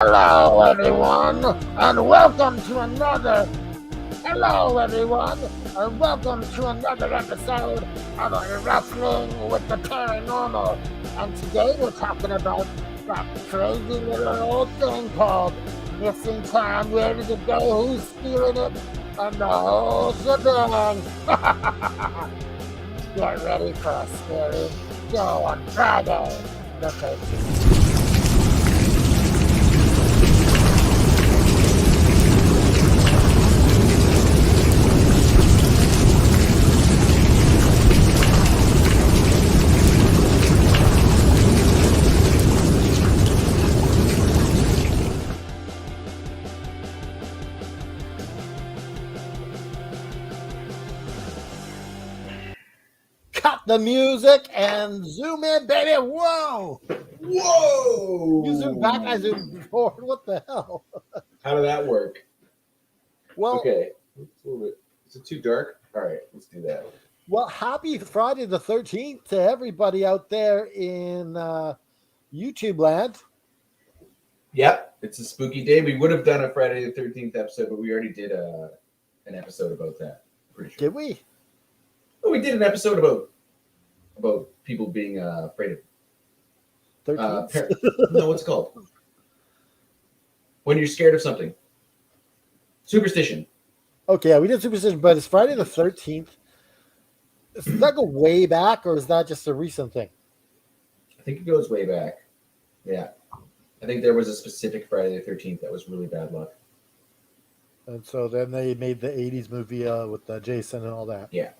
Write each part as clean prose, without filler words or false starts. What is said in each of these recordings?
Hello, everyone, and welcome to another. Hello, everyone, and welcome to another episode of Wrestling with the Paranormal. And today we're talking about that crazy little old thing called missing time, where did it go, who's stealing it, and the whole shebang. Get ready for a scary show on Friday the 13th. Cut the music and zoom in, baby. Whoa! Whoa! You zoom back, I zoom forward. What the hell? How did that work? Well, Okay. It's a little bit. Is it too dark? All right, let's do that. well, happy Friday the 13th to everybody out there in YouTube land. Yep, it's a spooky day. We would have done a Friday the 13th episode, but we already did an episode about that. Pretty sure. Did we? Oh, we did an episode about people being afraid of 13th? no, what's it called? When you're scared of something. Superstition. Okay, yeah, we did Superstition, but it's Friday the 13th. Does that go way back, or is that just a recent thing? I think it goes way back. Yeah. I think there was a specific Friday the 13th that was really bad luck. And so then they made the 80s movie with Jason and all that. Yeah.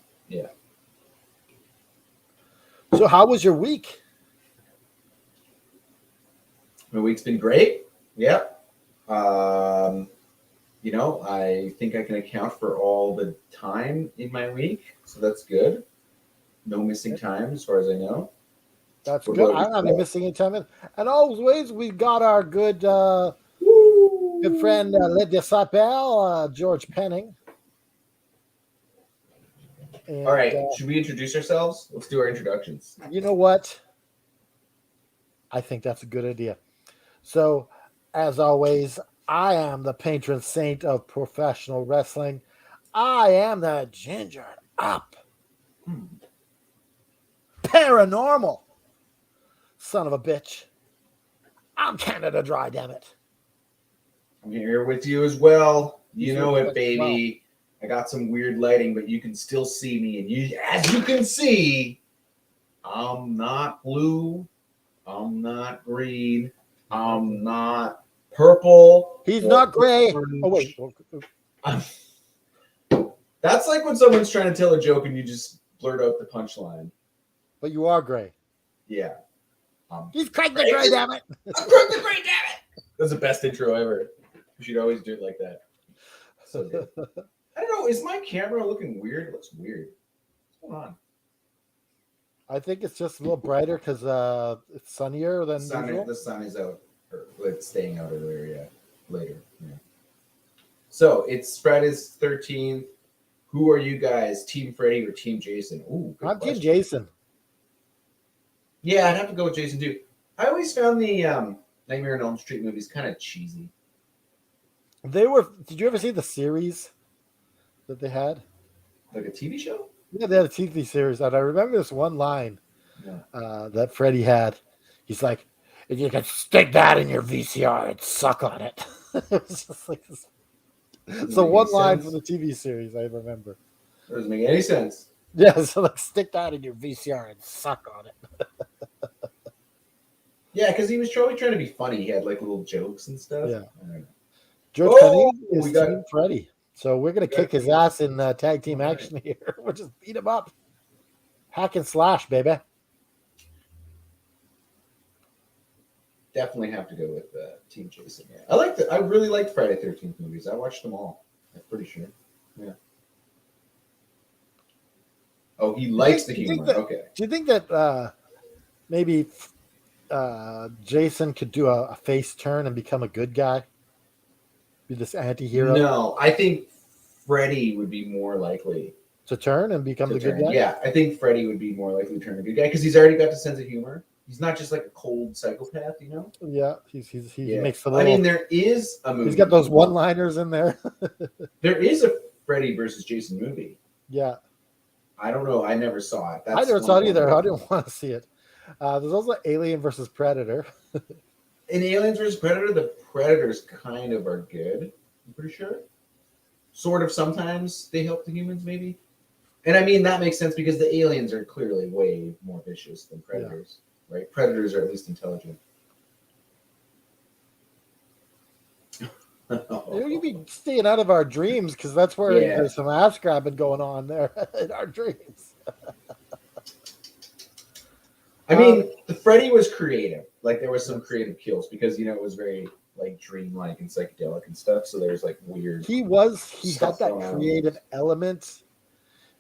So how was your week? My week's been great. Yeah. I think I can account for all the time in my week, so that's good. No missing time, as far as I know. That's What good. about I'm not yourself? missing any time. And always, we got our good friend, Le Desapel, George Penning. And, All right, should we introduce ourselves? Let's do our introductions. You know what? I think that's a good idea. So, as always, I am the patron saint of professional wrestling. I am the ginger up paranormal son of a bitch. I'm Canada Dry, damn it. I'm here with you as well. You He's know here it, with us baby. I got some weird lighting, but you can still see me. And as you can see, I'm not blue. I'm not green. I'm not purple. He's not gray. orange. Oh, wait. That's like when someone's trying to tell a joke and you just blurt out the punchline. But you are gray. Yeah. He's Craig the Gray, damn it. I'm Craig the Gray, damn it. That's the best intro ever. We should always do it like that. So good. I don't know. Is my camera looking weird? It looks weird. What's going on? I think it's just a little brighter because it's sunnier than usual. The sun is out. Or it's staying out earlier, yeah. Later. Yeah. So it's Friday's 13th. Who are you guys? Team Freddy or Team Jason? Ooh, good I'm question. Team Jason. Yeah, I'd have to go with Jason too. I always found the Nightmare on Elm Street movies kind of cheesy. Did you ever see the series that they had? Like a TV show? Yeah, they had a TV series, and I remember this one line that Freddy had. He's like, "If you could stick that in your VCR and suck on it." It was just like this. So one line from the TV series I remember. That doesn't make any sense. Yeah, so like stick that in your VCR and suck on it. Yeah, because he was trying to be funny. He had like little jokes and stuff. Yeah. I don't know. George Penning is Team Freddy. So we're going to kick his ass in tag team action here. We'll just beat him up. Hack and slash, baby. Definitely have to go with Team Jason. Yeah. I really liked Friday 13th movies. I watched them all. I'm pretty sure. Yeah. Oh, he likes the humor. Okay. Do you think that maybe Jason could do a face turn and become a good guy? Be this anti-hero? No, I think Freddy would be more likely to turn and become the good guy? Yeah, I think Freddy would be more likely to turn a good guy because he's already got the sense of humor. He's not just like a cold psychopath, you know? Yeah, he Yeah. makes the I little. mean, there is a movie. He's got those one-liners in there. There is a Freddy versus Jason movie. Yeah, I don't know. I never saw it. I never saw it either. I didn't want to see it. There's also Alien versus Predator. In Aliens vs. Predator, the Predators kind of are good. I'm pretty sure. Sort of. Sometimes they help the humans, maybe. And I mean that makes sense because the aliens are clearly way more vicious than predators, right? Predators are at least intelligent. You'd be staying out of our dreams because that's where there's some ass grabbing going on there in our dreams. I mean, the Freddy was creative. Like there was some creative kills because it was very like dreamlike and psychedelic and stuff. So there's like weird. He had that creative element,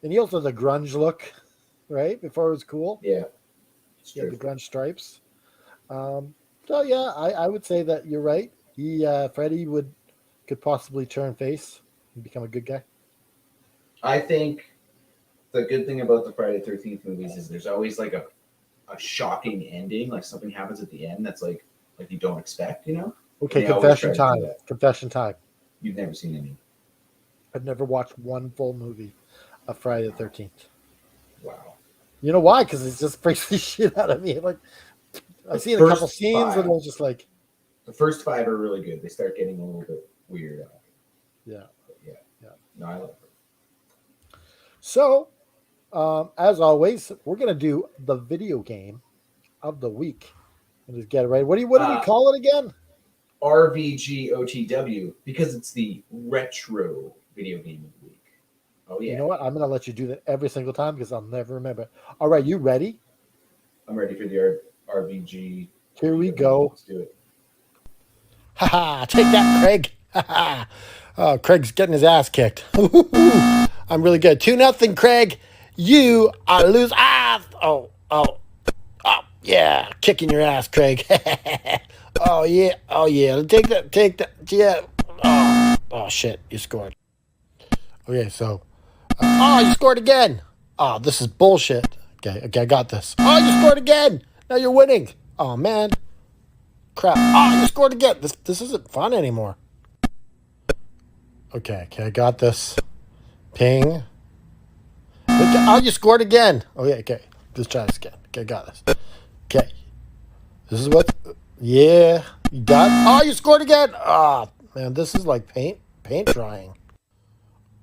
and he also had the grunge look, right? Before it was cool. Yeah, he had the grunge stripes. So yeah, I would say that you're right. Freddy could possibly turn face and become a good guy. I think the good thing about the Friday the 13th movies is there's always like a shocking ending, like something happens at the end that's like you don't expect, Okay, confession time. Confession time. You've never seen any? I've never watched one full movie of Friday the 13th. Wow. You know why? Because it just freaks the shit out of me. Like I've seen a couple scenes and it was just like the first 5 are really good. They start getting a little bit weird. Yeah. Yeah. No, I love it. So, as always, we're gonna do the video game of the week. And just get it right. What do we call it again? RVGOTW, because it's the retro video game of the week. Oh yeah. You know what? I'm gonna let you do that every single time because I'll never remember. All right, you ready? I'm ready for the RVG. Here we go. Let's do it. Ha! Take that, Craig. Oh, Craig's getting his ass kicked. I'm really good. 2-0, Craig. You are lose. Oh, yeah. Kicking your ass, Craig. Oh, yeah. Take that. Yeah. Oh, shit. You scored. Okay, so. You scored again. Oh, this is bullshit. Okay, I got this. Oh, you scored again. Now you're winning. Oh, man. Crap. Oh, you scored again. This isn't fun anymore. Okay, I got this. Ping. Oh, you scored again. Oh, yeah, okay. Let's try this again. Okay, got this. Okay. This is what... Yeah. You got... Oh, you scored again. Oh, man, this is like paint drying.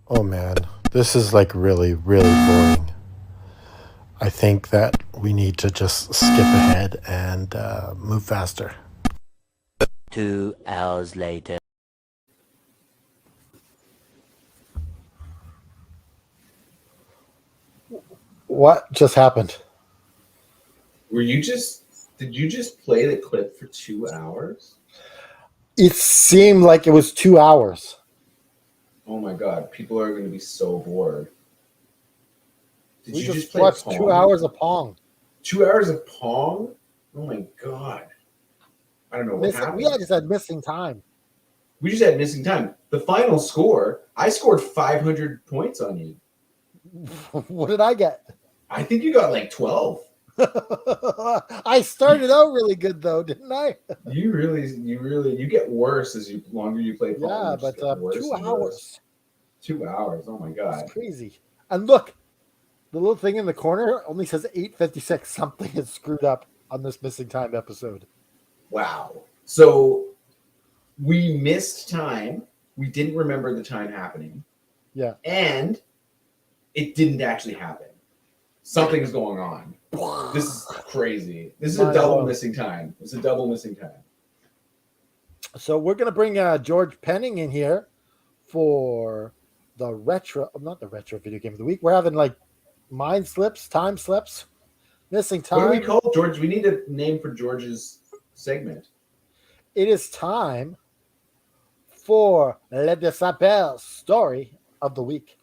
Oh, man. This is like really, really boring. I think that we need to just skip ahead and move faster. 2 hours later. What just happened? Did you just play the clip for 2 hours? It seemed like it was 2 hours. Oh my god, people are going to be so bored. Did you just watch Pong? 2 hours of Pong? 2 hours of Pong? Oh my god. I don't know what happened. We just had missing time. We just had missing time. The final score, I scored 500 points on you. What did I get? I think you got like 12. I started out really good though, didn't I? You get worse as longer you play Pong. Yeah, but 2 hours. 2 hours. Oh my god. That's crazy. And look, the little thing in the corner only says 8:56. Something is screwed up on this missing time episode. Wow. So we missed time. We didn't remember the time happening. Yeah. And it didn't actually happen. Something's going on. This is crazy. This is a double missing time. It's a double missing time. So we're going to bring George Penning in here for the not the retro video game of the week. We're having like mind slips, time slips, missing time. What do we call George? We need a name for George's segment. It is time for Le Disciple story of the week.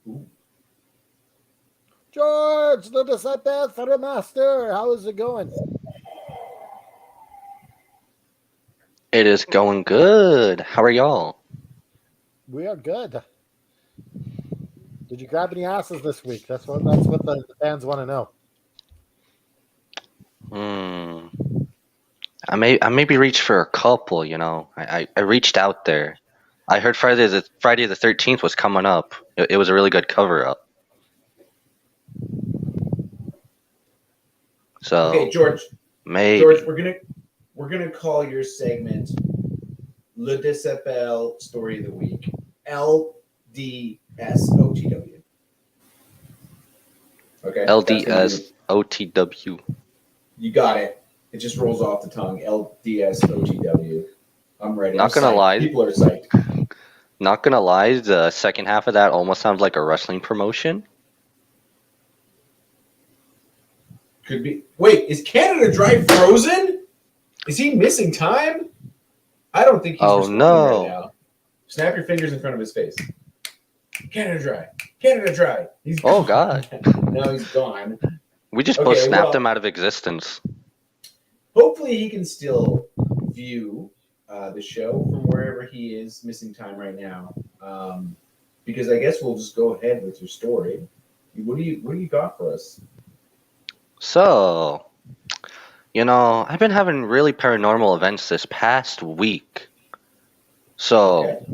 Ooh. George, Le Disciple Master, how is it going? It is going good. How are y'all? We are good. Did you grab any asses this week? That's what the fans want to know. Hmm. I maybe reached for a couple. I reached out there. I heard Friday the 13th was coming up. It was a really good cover up. Okay, So George, maybe. we're gonna call your segment Le Disapel Story of the Week. LDSOTW. Okay, that's gonna be LDSOTW. you got it. It just rolls off the tongue. LDSOTW. I'm ready. I'm Not gonna psyched. lie. People are psyched. Not gonna lie. The second half of that almost sounds like a wrestling promotion. Could be. Wait, is Canada Dry frozen? Is he missing time? I don't think he's Oh responding right no. now. Snap your fingers in front of his face. Canada Dry. Canada Dry. He's Oh gone. God. No, he's gone. We just Okay, both snapped well- him out of existence. Hopefully, he can still view the show from wherever he is missing time right now. Because I guess we'll just go ahead with your story. What do you got for us? So, I've been having really paranormal events this past week. So, Okay.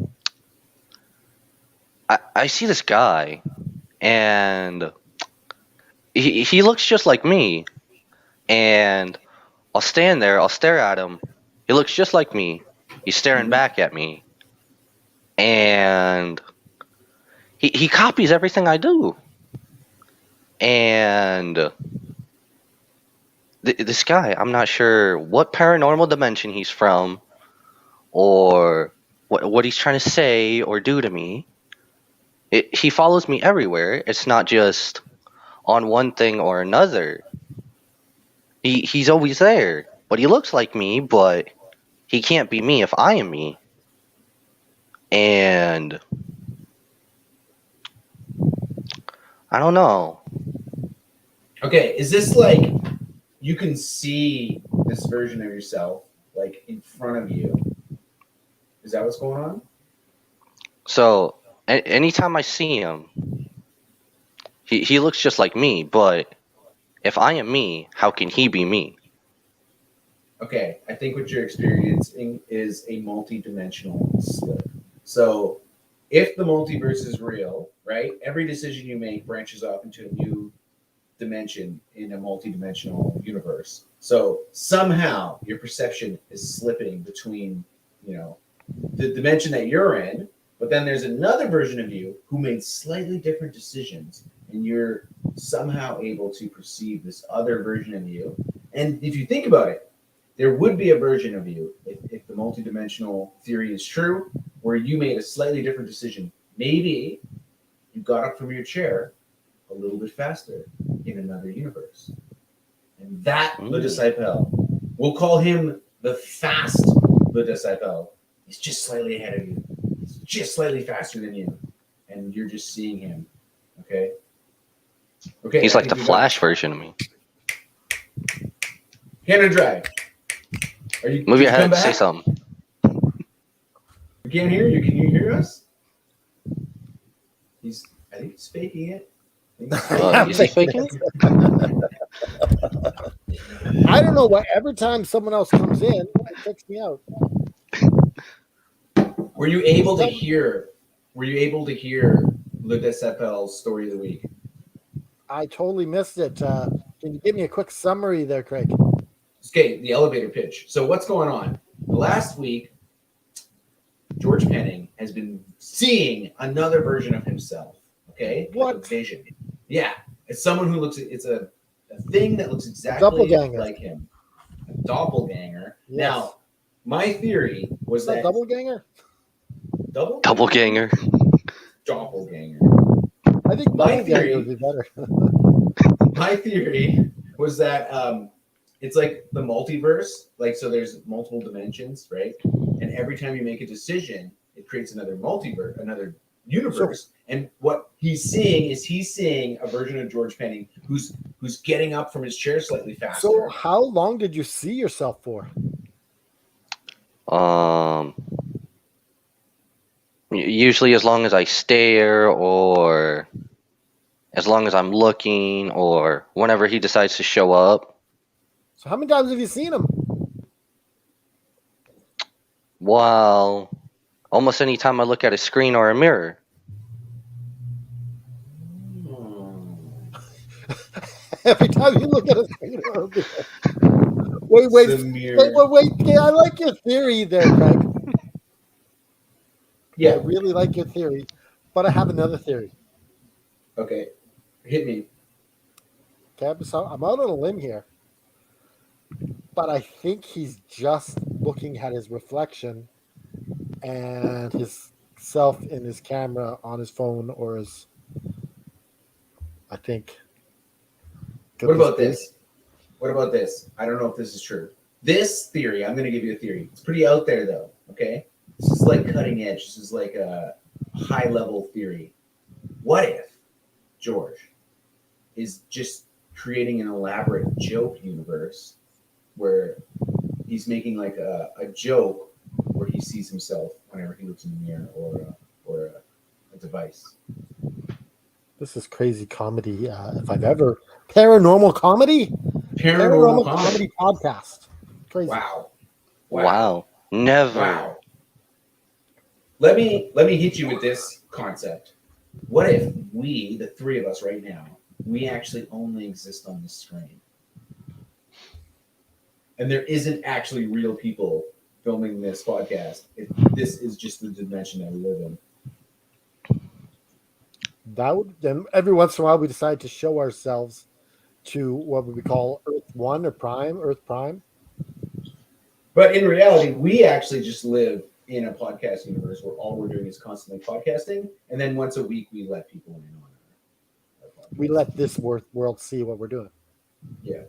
I see this guy, and he looks just like me. And I'll stand there, I'll stare at him. He looks just like me. He's staring back at me. And he copies everything I do. And this guy, I'm not sure what paranormal dimension he's from, or what he's trying to say or do to me. He follows me everywhere. It's not just on one thing or another. He's always there, but he looks like me, but he can't be me if I am me. And I don't know. Okay, is this like you can see this version of yourself like in front of you? Is that what's going on? So anytime I see him, he looks just like me, but if I am me, how can he be me? Okay, I think what you're experiencing is a multi-dimensional slip. So, if the multiverse is real, right? Every decision you make branches off into a new dimension in a multi-dimensional universe. So somehow your perception is slipping between, the dimension that you're in, but then there's another version of you who made slightly different decisions, and you're somehow able to perceive this other version of you. And if you think about it, there would be a version of you, if the multidimensional theory is true, where you made a slightly different decision. Maybe you got up from your chair a little bit faster in another universe. And that Le Disciple, we'll call him the fast Le Disciple. He's just slightly ahead of you. He's just slightly faster than you. And you're just seeing him. Okay? Okay. He's like the Flash version of me. Canada Dry. Move your head, say something. We can't hear you. Can you hear us? I think he's faking it. Is he faking? I don't know why. Every time someone else comes in, it takes me out. Were you able to hear Le Decepel's story of the week? I totally missed it. Can you give me a quick summary there, Craig? Okay, the elevator pitch. So what's going on? Last week, George Penning has been seeing another version of himself. Okay, What? Like a vision? Yeah, it's someone who looks. It's a thing that looks exactly like him. A doppelganger. Yes. Now, my theory was that doppelganger. Doppelganger. Doppelganger. I think My doppelganger theory- would be better. My theory was that it's like the multiverse. Like, so there's multiple dimensions, right? And every time you make a decision, it creates another multiverse, another universe. And what he's seeing a version of George Penning who's getting up from his chair slightly faster. So, how long did you see yourself for? Usually as long as I stare, or as long as I'm looking, or whenever he decides to show up. So how many times have you seen him? Well, almost any time I look at a screen or a mirror. Every time you look at a screen. Wait. Okay, I like your theory there, Craig. I Yeah. really like your theory, but I have another theory. Okay. Hit me. Okay, so I'm out on a limb here, but I think he's just looking at his reflection and his self in his camera on his phone or his. I think. Could What about be? this? What about this? I don't know if this is true. This theory, I'm going to give you a theory. It's pretty out there, though. Okay, this is like cutting edge. This is like a high level theory. What if George is just creating an elaborate joke universe where he's making like a joke where he sees himself whenever he looks in the mirror or a device? This is crazy comedy. If I've ever paranormal comedy. Paranormal comedy podcast. Crazy. Wow. Never. Wow. Let me hit you with this concept. What if we, the three of us right now, we actually only exist on this screen? And there isn't actually real people filming this podcast. This is just the dimension that we live in. That would then every once in a while we decide to show ourselves to what we call Earth 1 or Prime, Earth Prime. But in reality, we actually just live in a podcast universe where all we're doing is constantly podcasting, and then once a week we let people in on our podcast. We let this world see what we're doing. Yeah.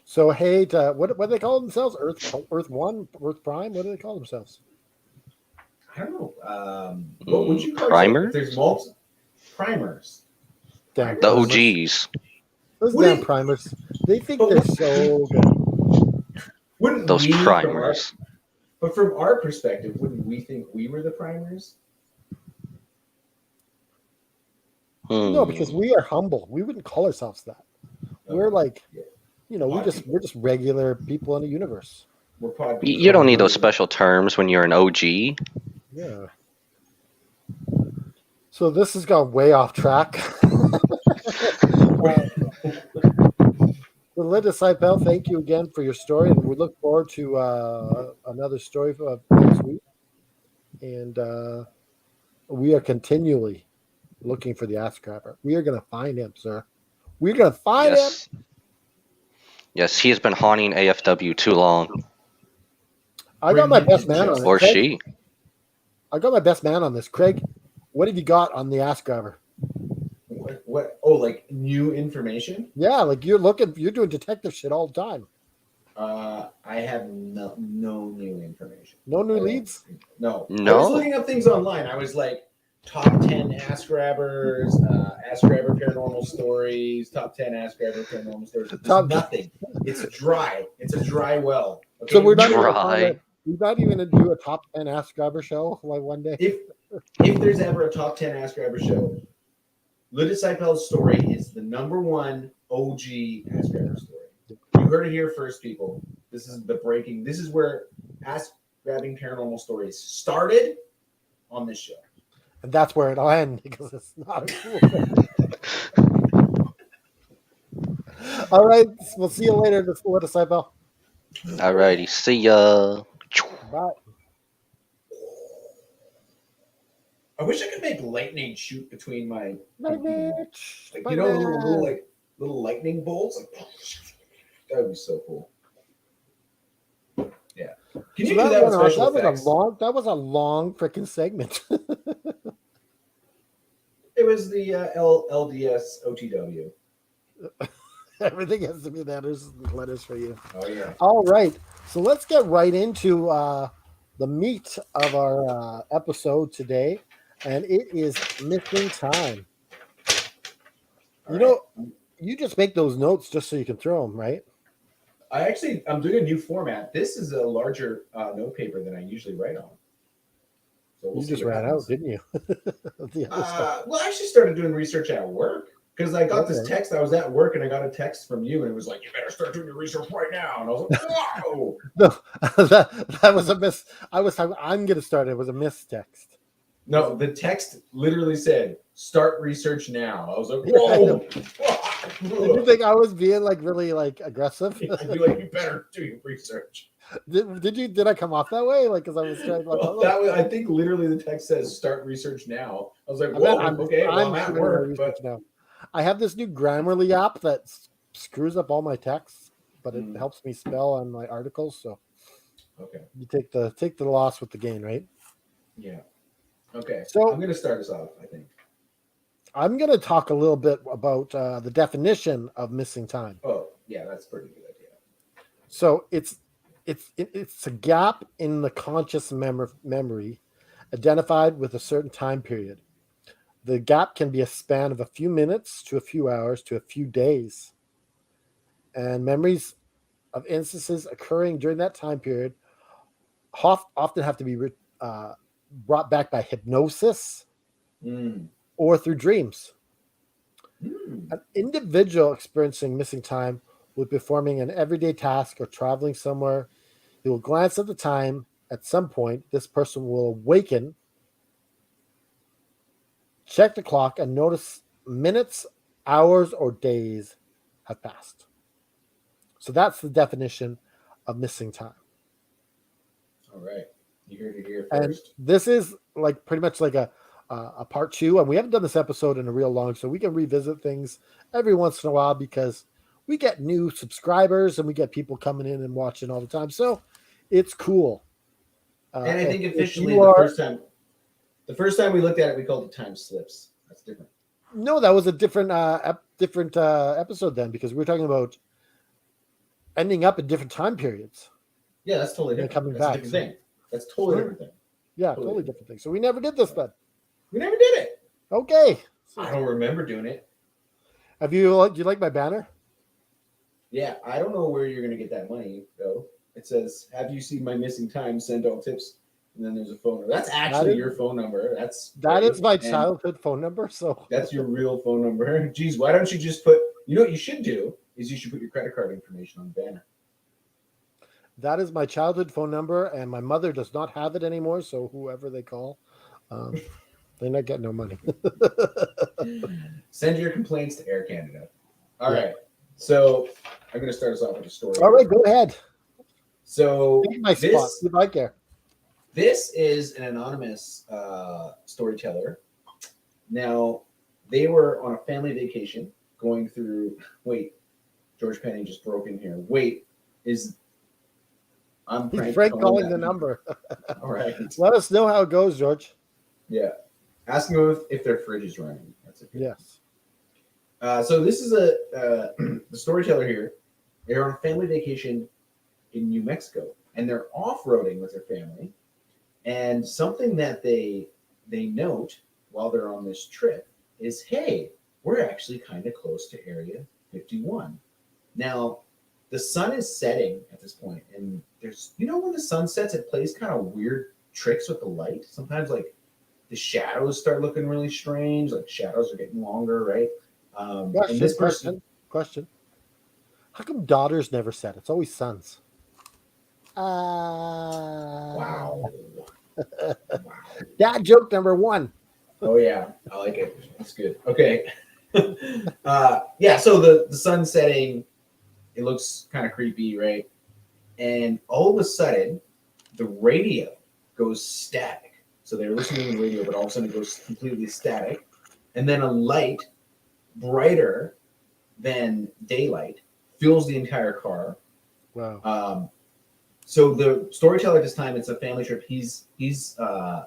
So hey, what do they call themselves? Earth 1, Earth Prime. What do they call themselves? I don't know. What would you call Primer? it? There's multiple primers. Damn The primers. OGs. Those damn primers. They think they're so good. Wouldn't Those we, primers. But from our perspective, wouldn't we think we were the primers? No, because we are humble. We wouldn't call ourselves that. We're like, we're just regular people in the universe. We're pod You don't need those special terms when you're an OG. Yeah. So this has gone way off track. Linda Seipel, thank you again for your story, and we look forward to another story next week. And we are continually looking for the ass grabber. We are going to find him, sir. We're going to find him. Yes, he has been haunting AFW too long. I got my best man on it. Or Craig, she. I got my best man on this. Craig, what have you got on the ass grabber? What? Oh, like new information? Yeah, like you're doing detective shit all the time. I have no new information. No new leads? No. I was looking up things online. I was like, top 10 ass grabbers, ass grabber paranormal stories, top 10 ass grabber paranormal stories. There's nothing. It's dry. It's a dry well. Okay? So we're not even going to do a top 10 ass grabber show like one day. If there's ever a top 10 ass grabber show, Linda Seipel's story is the number one OG ass grabber story. You heard it here first, people. This is where ass grabbing paranormal stories started on this show. And that's where it'll end because it's not a cool thing. All right. We'll see you later, Linda Seipel. All righty. See ya. Bye. I wish I could make lightning shoot between my little lightning bolts. That would be so cool. Yeah. Can you do that with special effects? That was a long freaking segment. It was the LDS OTW. Everything has to be letters for you. Oh yeah. All right. So let's get right into the meat of our episode today. And it is missing time. You just make those notes just so you can throw them, right? I'm doing a new format. This is a larger note paper than I usually write on. So you just ran out, didn't you? Well, I actually started doing research at work because I got this Okay. text. I was at work and I got a text from you, and it was like, "You better start doing your research right now." And I was like, "Whoa!" No, that was a miss. I'm gonna start. It was a miss text. No, the text literally said, "Start research now." I was like, Yeah, I know. "Whoa!" Did you think I was being like really like aggressive? I'd be like, "You better do your research." Did I come off that way? Like, because I was trying like, Well, that was, I think literally the text says, "Start research now." I was like, I meant "Whoa, okay, well, I'm I'm at doing my work, research but." now. I have this new Grammarly app that screws up all my texts, but it Mm, helps me spell on my articles. So okay, you take the loss with the gain, right? yeah, okay. I'm So gonna start us off. I think. I'm going to talk a little bit about the definition of missing time. Oh, yeah, that's a pretty good idea. So it's a gap in the conscious memory identified with a certain time period. The gap can be a span of a few minutes to a few hours to a few days. And memories of instances occurring during that time period often have to be uh, brought back by hypnosis Mm. or through dreams. Mm. An individual experiencing missing time will be performing an everyday task or traveling somewhere. He will glance at the time. At some point, this person will awaken, check the clock, and notice minutes, hours, or days have passed. So that's the definition of missing time. All right, you heard it here And first. this is like pretty much like a part two. And we haven't done this episode in a real long, so we can revisit things every once in a while because we get new subscribers and we get people coming in and watching all the time. So it's cool. And I think If officially you are the first time we looked at it, we called it time slips. That's different. no, that was a different episode then because we were talking about ending up in different time periods Yeah, that's totally and then different. coming That's a back. different So, thing. That's totally different thing. yeah, Totally totally different thing. So we never did this then. We never did it. Okay. So I don't remember doing it. do you like my banner? Yeah, I don't know where you're gonna get that money though. It says, "Have you seen my missing time? Send all tips." And then there's a phone number. That's actually your phone number. That's That great. is my And childhood phone number. So that's your real phone number. Geez, why don't you just put? You know what you should do is you should put your credit card information on the banner. that is my childhood phone number, and my mother does not have it anymore. So whoever they call, they're not getting no money. Send your complaints to Air Canada. All Yeah. right. So I'm going to start us off with a story. All right, go ahead. So Take my spot. If I care. this is an anonymous storyteller. Now, they were on a family vacation going through. Wait, George Penny just broke in here. Wait, I'm Frank calling that the number. number. All right. Let us know how it goes, George. Yeah. Ask them if their fridge is running. That's it. Yes. So this is the storyteller here. They're on a family vacation in New Mexico, and they're off-roading with their family. And something that they note while they're on this trip is, hey, we're actually kind of close to Area 51. Now, the sun is setting at this point, and there's when the sun sets, it plays kind of weird tricks with the light. Sometimes like the shadows start looking really strange, like shadows are getting longer, right? And this Question. How come daughters never set? It's always sons. Wow. Wow. That joke number one. Oh yeah, I like it. That's good. Okay. Yeah, so the sun setting, it looks kind of creepy, right? And all of a sudden, the radio goes static. So they're listening to the radio, but all of a sudden it goes completely static. And then a light, brighter than daylight, fills the entire car. Wow. So the storyteller at this time, it's a family trip. He's a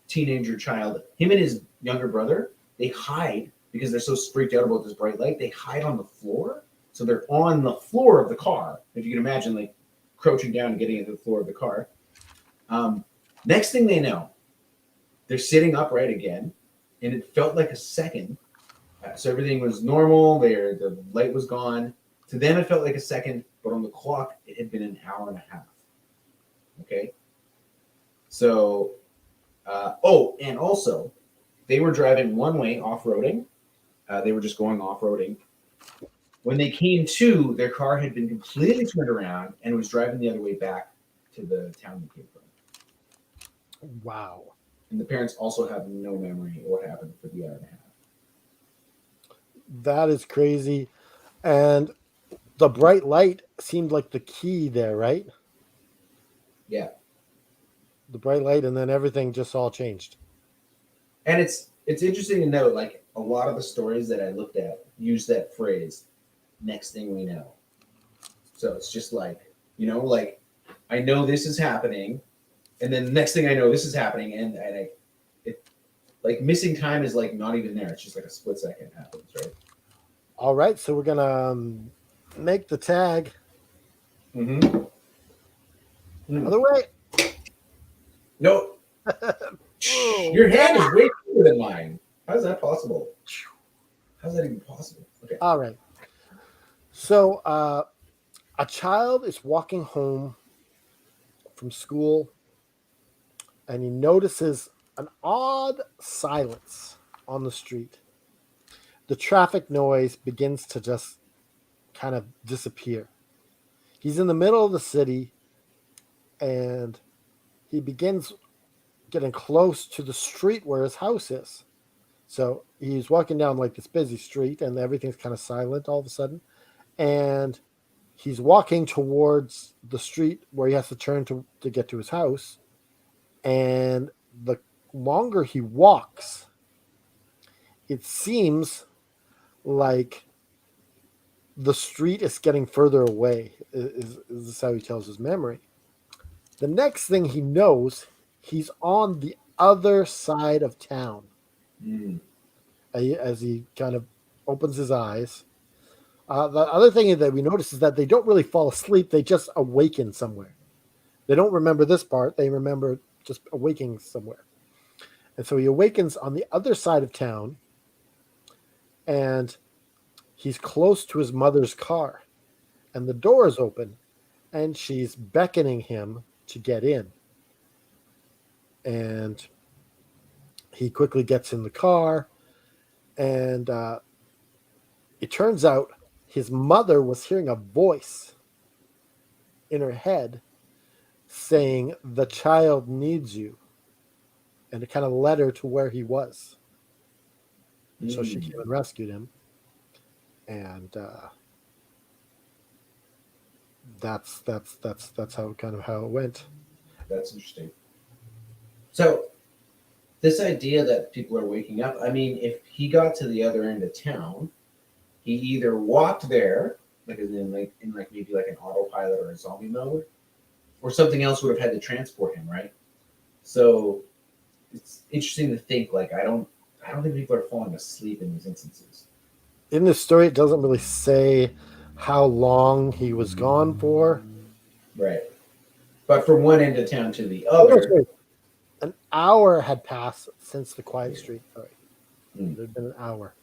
teenager child. Him and his younger brother, they hide because they're so freaked out about this bright light. They hide on the floor. So they're on the floor of the car. If you can imagine, like crouching down and getting into the floor of the car. Next thing they know, they're sitting upright again, and it felt like a second. So everything was normal. The light was gone. To them, it felt like a second, but on the clock, it had been an hour and a half. Okay. So, and also, they were driving one way off-roading, They were just going off roading. When they came to, their car had been completely turned around and was driving the other way back to the town they came from. Wow. And the parents also have no memory of what happened for the hour and a half. That is crazy. And the bright light seemed like the key there, right? Yeah. The bright light, and then everything just all changed. And it's interesting to note, like a lot of the stories that I looked at use that phrase, next thing we know. So it's just like, like I know this is happening, and then the next thing I know this is happening, and like missing time is like not even there. It's just like a split second happens, right? All right, so we're gonna make the tag. Mm-hmm. Other way. No. Your hand is way bigger than mine. How is that possible? How's that even possible? Okay. All right. So a child is walking home from school, and he notices an odd silence on the street. The traffic noise begins to just kind of disappear. He's in the middle of the city, and he begins getting close to the street where his house is. So he's walking down like this busy street, and everything's kind of silent all of a sudden. And he's walking towards the street where he has to turn to get to his house. And the longer he walks, it seems like the street is getting further away, is this how he tells his memory. The next thing he knows, he's on the other side of town. As he kind of opens his eyes. The other thing that we notice is that they don't really fall asleep. They just awaken somewhere. They don't remember this part. They remember just awaking somewhere. And so he awakens on the other side of town, and he's close to his mother's car. And the door is open, and she's beckoning him to get in. And he quickly gets in the car, and it turns out his mother was hearing a voice in her head saying, "The child needs you." And it kind of led her to where he was. So she came and rescued him. And that's how it went. That's interesting. So this idea that people are waking up, I mean, if he got to the other end of town, he either walked there, like in maybe like an autopilot or a zombie mode, or something else would have had to transport him, right? So it's interesting to think, like, I don't think people are falling asleep in these instances. In this story, it doesn't really say how long he was gone for. Right. But from one end of town to the other. An hour had passed since the quiet street. Sorry. There'd been an hour.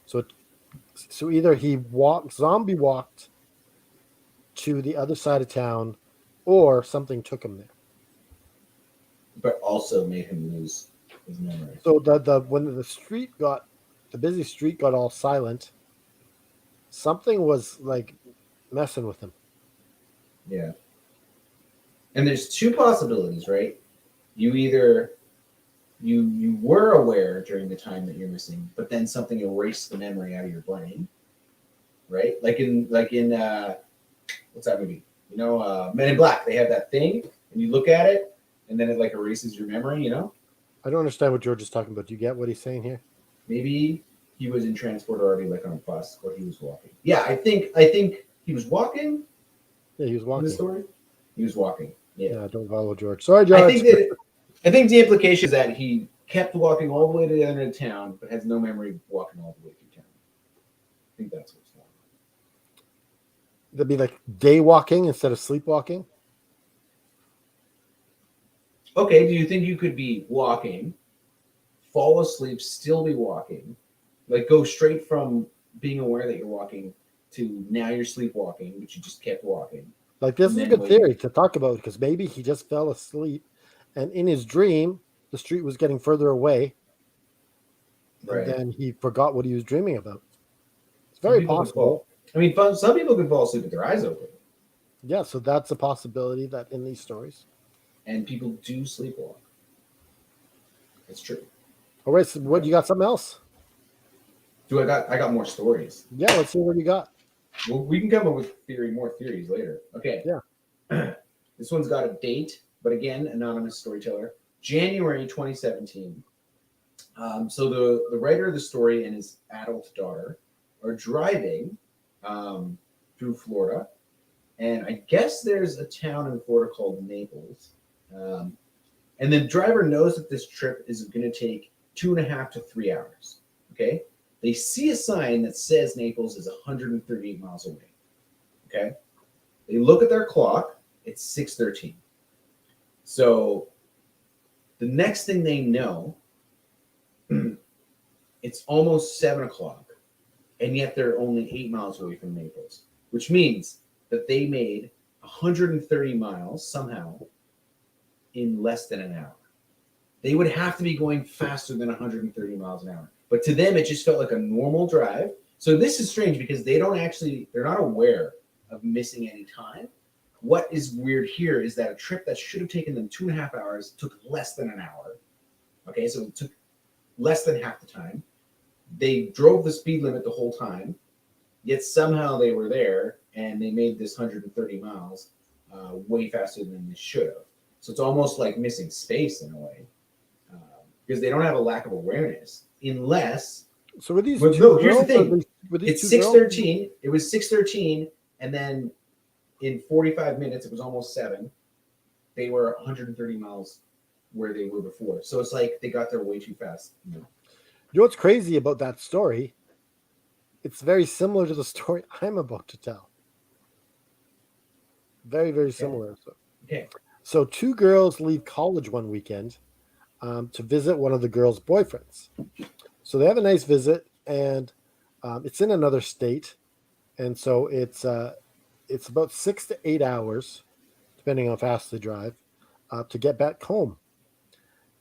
So either he zombie walked to the other side of town, or something took him there. But also made him lose his memory. So when the busy street got all silent, something was like messing with him. Yeah. And there's two possibilities, right? You either you were aware during the time that you're missing, but then something erased the memory out of your brain, right? Like in what's that movie? Men in Black. They have that thing, and you look at it, and then it like erases your memory. I don't understand what George is talking about. Do you get what he's saying here? Maybe he was in transport already, like on a bus, or he was walking. Yeah, I think he was walking. Yeah, he was walking. In the story, he was walking. Yeah, don't follow George. Sorry, George. I think the implication is that he kept walking all the way to the other end of town, but has no memory of walking all the way through town. I think that's what's going on. That'd be like day walking instead of sleepwalking. Okay, do you think you could be walking, fall asleep, still be walking, like go straight from being aware that you're walking to now you're sleepwalking, but you just kept walking? Like, this is a good theory to talk about, because maybe he just fell asleep, and in his dream, the street was getting further away, and then he forgot what he was dreaming about. It's Some very people could possible. fall. I mean, some people could fall asleep with their eyes open, Yeah, so that's a possibility that in these stories. and people do sleepwalk. It's true. All right, so what you got? Something else? I got more stories. Yeah, let's see what you got. Well, we can come up with more theories later. Okay. Yeah. This one's got a date, but again, anonymous storyteller. January 2017. So the writer of the story and his adult daughter are driving through Florida, and I guess there's a town in Florida called Naples. And the driver knows that this trip is going to take 2.5 to 3 hours. Okay. They see a sign that says Naples is 138 miles away. Okay. They look at their clock. It's 6:13. So the next thing they know, it's almost 7 o'clock, and yet they're only 8 miles away from Naples, which means that they made 130 miles somehow in less than an hour. They would have to be going faster than 130 miles an hour. But to them, it just felt like a normal drive. So this is strange because they're not aware of missing any time. What is weird here is that a trip that should have taken them 2.5 hours took less than an hour. Okay, so it took less than half the time. They drove the speed limit the whole time, yet somehow they were there and they made this 130 miles way faster than they should have. So it's almost like missing space in a way, because they don't have a lack of awareness unless. So were these But two no, here's the girls, thing. it's It's 6:13. It was 6:13, and then in 45 minutes, it was almost 7. They were 130 miles where they were before. So it's like they got there way too fast. You know what's crazy about that story? It's very similar to the story I'm about to tell. Very, very similar. Okay. So 2 girls leave college one weekend to visit one of the girls' boyfriends. So they have a nice visit, and it's in another state, and so it's about 6 to 8 hours, depending on how fast they drive, to get back home.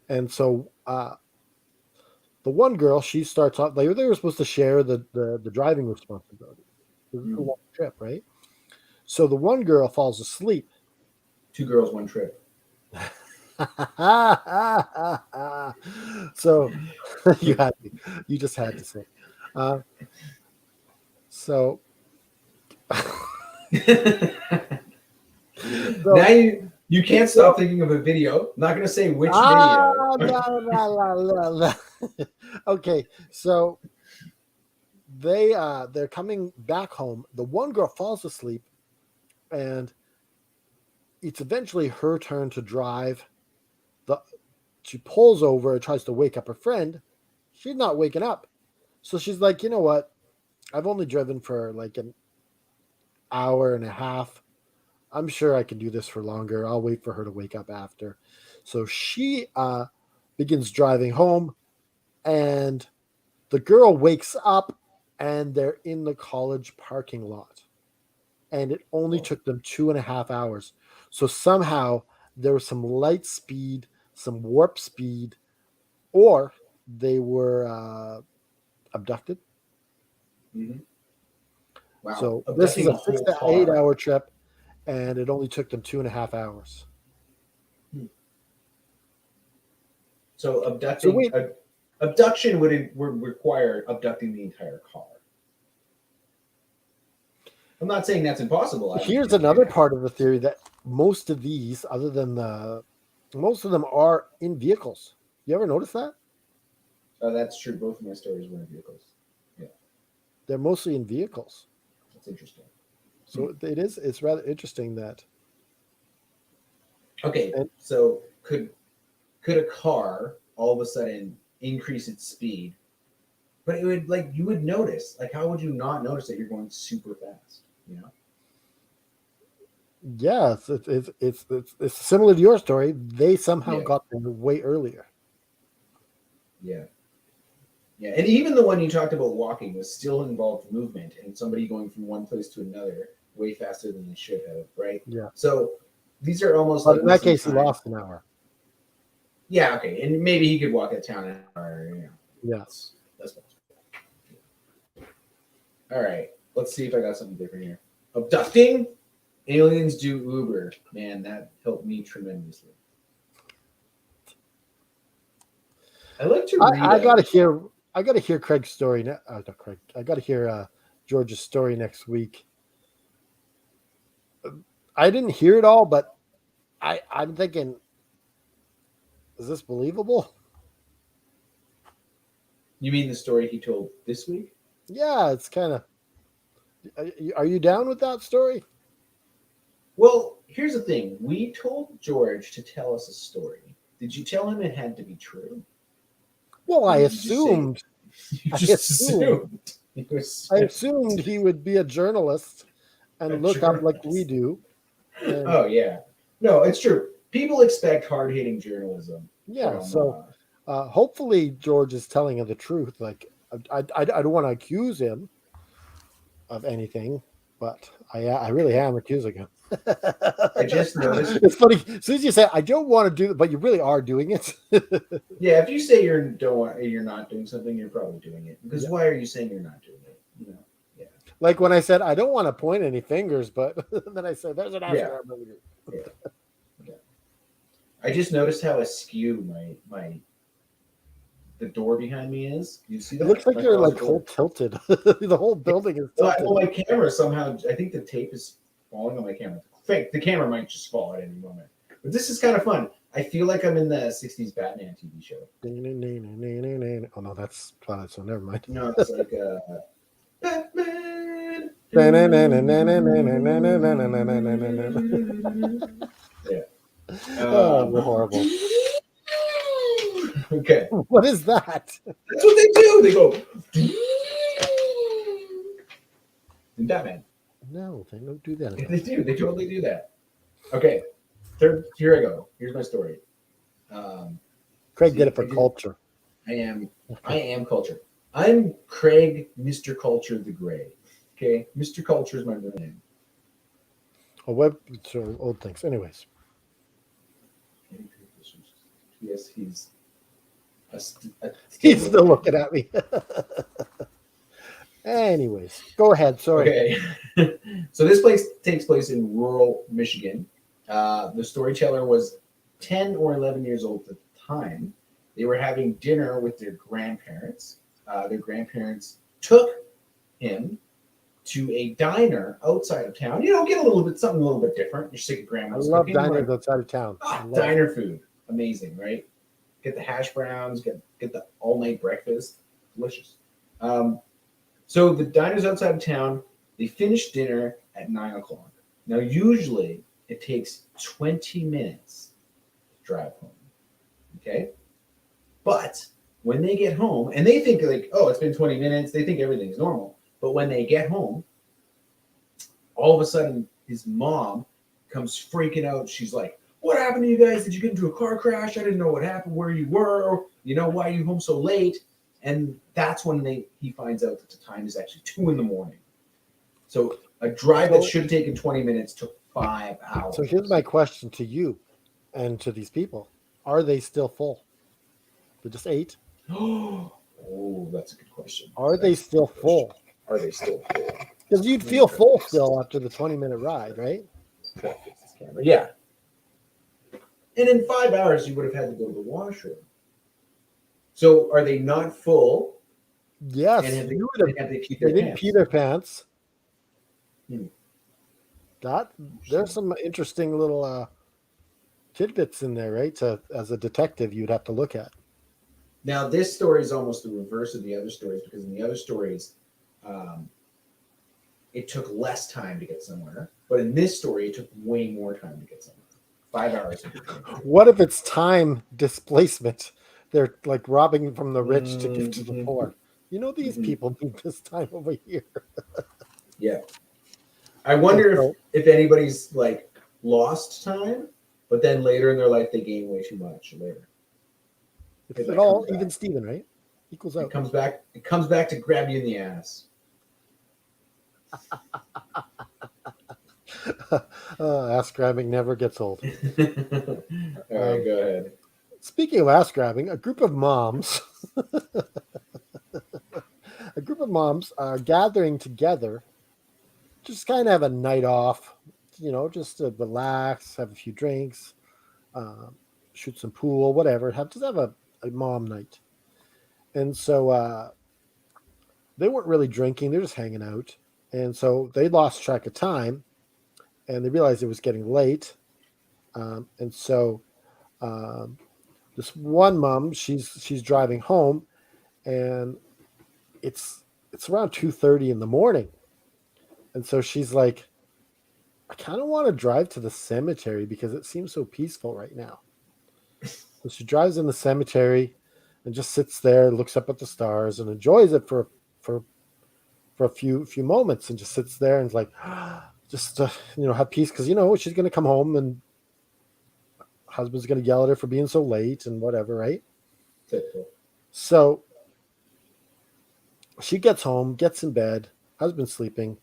And so the one girl, she starts off, they were supposed to share the driving responsibility. This is a long trip, right? So the one girl falls asleep. 2 girls, 1 trip. So you just had to say. So Now you can't stop thinking of a video. I'm not going to say which video. No. Okay, so they're coming back home. The one girl falls asleep, and it's eventually her turn to drive. She pulls over and tries to wake up her friend. She's not waking up. So she's like, you know what? I've only driven for like an hour and a half. I'm sure I can do this for longer. I'll wait for her to wake up after. So she begins driving home, and the girl wakes up, and they're in the college parking lot. And it only took them 2.5 hours. So somehow there was some light speed, some warp speed, or they were abducted. Mm-hmm. Wow. So Abducting this is a the whole 6 to 8 hour trip, and it only took them 2.5 hours. So abduction would require abducting the entire car. I'm not saying that's impossible. Here's another part of the theory that most of these, most of them are in vehicles. You ever notice that? Oh, that's true. Both of my stories were in vehicles. Yeah. They're mostly in vehicles. That's interesting. So it's rather interesting that. Okay, so could a car all of a sudden increase its speed? But it would, like, you would notice. Like, how would you not notice that you're going super fast? You know? Yeah, it's similar to your story. They somehow got there way earlier. Yeah. Yeah, and even the one you talked about walking was still involved movement and somebody going from one place to another way faster than they should have, right? Yeah. So these are almost But like in that case, time. he lost an hour. Yeah, okay, and maybe he could walk a town an hour. You know, yeah, That's possible. All right. Let's see if I got something different here. Abducting? Aliens do Uber. Man, that helped me tremendously. I like to read. I gotta hear Craig's story. Not Craig. I gotta hear George's story next week. I didn't hear it all, but I'm thinking, is this believable? You mean the story he told this week? Yeah, it's kind of. Are you down with that story? Well, here's the thing. We told George to tell us a story. Did you tell him it had to be true? Well, I Or did you just say- assumed. You I just assumed. assumed. I assumed he would be a journalist and A look up like we journalist. do. And, Oh yeah, no, it's true. People expect hard-hitting journalism. yeah, from, so hopefully George is telling him the truth. Like, I don't want to accuse him of anything, but I really am accusing him. I just noticed. It's funny. As soon as you say I don't want to do it, but you really are doing it. Yeah, if you say you're not doing something, you're probably doing it. Because why are you saying you're not doing it? You know. Yeah. Like when I said I don't want to point any fingers, but then I said there's an Oscar movie. Yeah. I just noticed how askew the door behind me is. You see that? It looks like My you're like closet whole door. tilted. The whole building is Well, tilted. my camera somehow. I think the tape is falling on my camera. Fake. The camera might just fall at any moment. But this is kind of fun. I feel like I'm in the '60s Batman TV show. Oh no, that's Twilight Zone. Never mind. No, it's like Batman. Yeah. Oh, we're horrible. Okay. What is that? That's what they do. They go. In Batman. No, they don't do that. Yeah, they do. They totally do that. Okay. Here I go. Here's my story. Craig did it for culture. I am culture. I'm Craig, Mr. Culture the Gray. Okay, Mr. Culture is my real name. So old things. Anyways, Yes, he's he's still looking at me. Anyways, go ahead. Sorry. Okay. So this place takes place in rural Michigan. The storyteller was 10 or 11 years old at the time. They were having dinner with their grandparents. Their grandparents took him to a diner outside of town. You know, get something a little bit different. You're sick of I grandma's love cooking. diners outside of town. Diner food. Amazing, right? Get the hash browns, get the all-night breakfast. Delicious. So the diner's outside of town. They finish dinner at 9 o'clock. Now, usually it takes 20 minutes to drive home. Okay? But when they get home, and they think like, oh, it's been 20 minutes, they think everything's normal. But when they get home, all of a sudden his mom comes freaking out. She's like, what happened to you guys? Did you get into a car crash? I didn't know what happened, where you were. You know, why are you home so late? And that's when he finds out that the time is actually 2 a.m. So a drive that should have taken 20 minutes took 5 hours. So here's my question to you and to these people. Are they still full? They just ate? Oh, that's a good question. Are they still full? Are they still full? Because you'd feel full still after the 20-minute ride, right? Yeah. And in 5 hours, you would have had to go to the washroom. So are they not full? Yes. And You have they peed their didn't pants? pee their pants. Hmm. There's some interesting little tidbits in there, right? So as a detective, you'd have to look at. Now, this story is almost the reverse of the other stories, because in the other stories, it took less time to get somewhere. But in this story, it took way more time to get somewhere. 5 hours. What if it's time displacement? They're like robbing from the rich to give to the poor. You know, these people need this time over here. Yeah. I wonder if anybody's like lost time, but then later in their life they gain way too much later. It's all even Steven, right? Equals out. It comes back to grab you in the ass. Ass grabbing never gets old. All right, go ahead. Speaking of ass grabbing, a group of moms of moms are gathering together, just kind of have a night off, just to relax, have a few drinks, shoot some pool, whatever. Have a mom night. And so they weren't really drinking; they're just hanging out. And so they lost track of time, and they realized it was getting late. And so um, this one mom, she's driving home, and it's around 2:30 in the morning, and so she's like, I kind of want to drive to the cemetery because it seems so peaceful right now. So she drives in the cemetery and just sits there, looks up at the stars, and enjoys it for for a few moments, and just sits there and is like, just have peace because she's going to come home and husband's going to yell at her for being so late and whatever, right? Typical. So she gets home, gets in bed, husband's sleeping.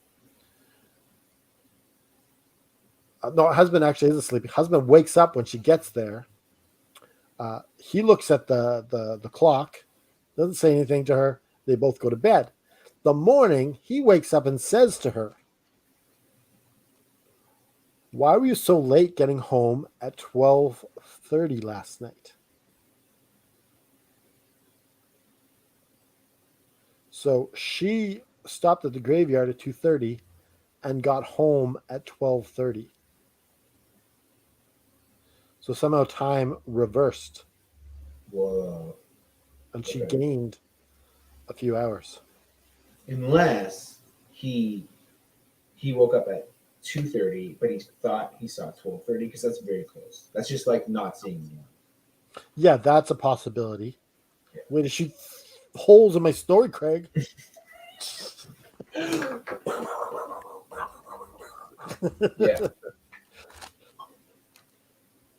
No, husband actually isn't sleeping. Husband wakes up when she gets there. He looks at the clock, doesn't say anything to her. They both go to bed. The morning, he wakes up and says to her, why were you so late getting home at 12:30 last night? So she stopped at the graveyard at 2:30 and got home at 12:30. So somehow time reversed. Whoa. And she Okay. gained a few hours. Unless he woke up at 2:30, but he thought he saw 12:30 because that's very close. That's just like not seeing the one. Yeah, that's a possibility. Yeah. Way to shoot holes in my story, Craig. Yeah.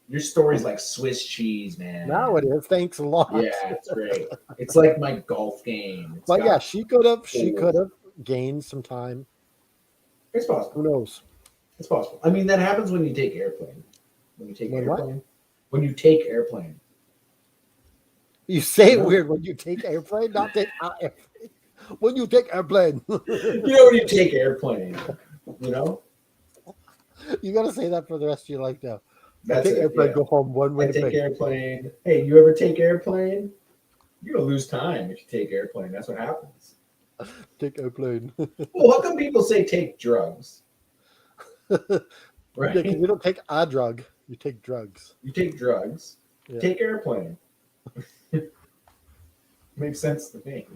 Your story's like Swiss cheese, man. Now it is. Thanks a lot. Yeah, it's great. It's like my golf game. It's But got- yeah, she could have gained some time. It's Who possible. knows? It's possible. I mean, that happens when you take airplane. When you take When what? airplane. When you take airplane. You say it No. weird when you take airplane, not take airplane. When you take airplane. You know when you take airplane. You know? You got to say that for the rest of your life now. That's take it. airplane, Yeah. go home one way I to take pick. airplane. Hey, you ever take airplane? You're gonna lose time if you take airplane. That's what happens. Take airplane. Well, how come people say take drugs? Right? You don't take a drug, you take drugs. You take drugs. Yeah. Take airplane. Makes sense to me.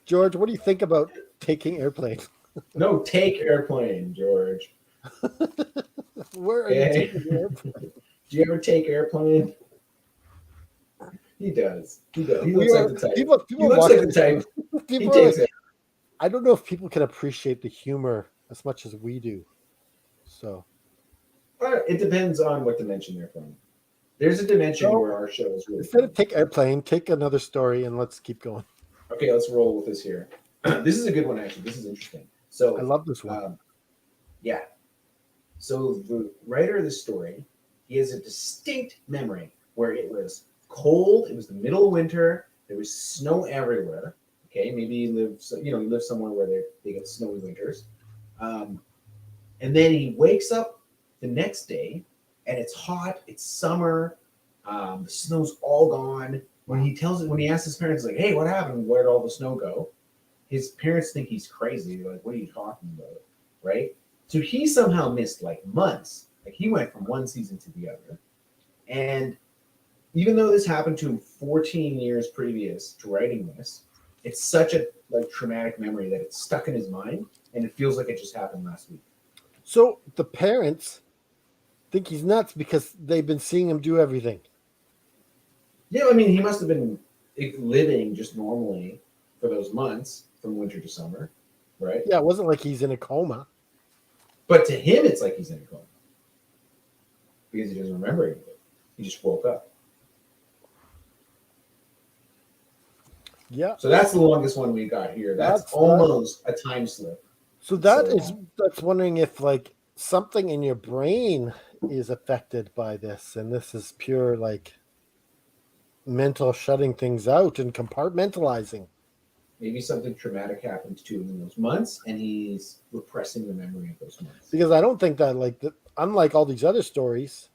George, what do you think about taking airplane? No, take airplane, George. Where are you Okay. taking the airplane? Do you ever take airplane? He does. He does. He We looks are- like the type. people He looks watch like the this- type. He people are takes like, it. I don't know if people can appreciate the humor as much as we do. So It depends on what dimension they're from. There's a dimension So, where our show is really instead of funny. take airplane, take another story and let's keep going. Okay, let's roll with this here. This is a good one, actually. This is interesting. So I love this one. yeah. So the writer of the story, he has a distinct memory where it was cold. It was the middle of winter. There was snow everywhere. Okay, maybe he lives somewhere where they get snowy winters. And then he wakes up the next day, and it's hot. It's summer. The snow's all gone. When he asks his parents, like, "Hey, what happened? Where did all the snow go?" His parents think he's crazy. They're like, "What are you talking about?" Right? So he somehow missed like months. Like he went from one season to the other. And even though this happened to him 14 years previous to writing this, it's such a like traumatic memory that it's stuck in his mind, and it feels like it just happened last week. So the parents think he's nuts because they've been seeing him do everything. Yeah, I mean, he must have been living just normally for those months from winter to summer, right? Yeah, it wasn't like he's in a coma. But to him, it's like he's in a coma because he doesn't remember anything. He just woke up. Yeah. So that's the longest one we got here. That's almost a time slip. So that's wondering if like something in your brain is affected by this, and this is pure like mental shutting things out and compartmentalizing. Maybe something traumatic happened to him in those months, and he's repressing the memory of those months. Because I don't think that, like, unlike all these other stories,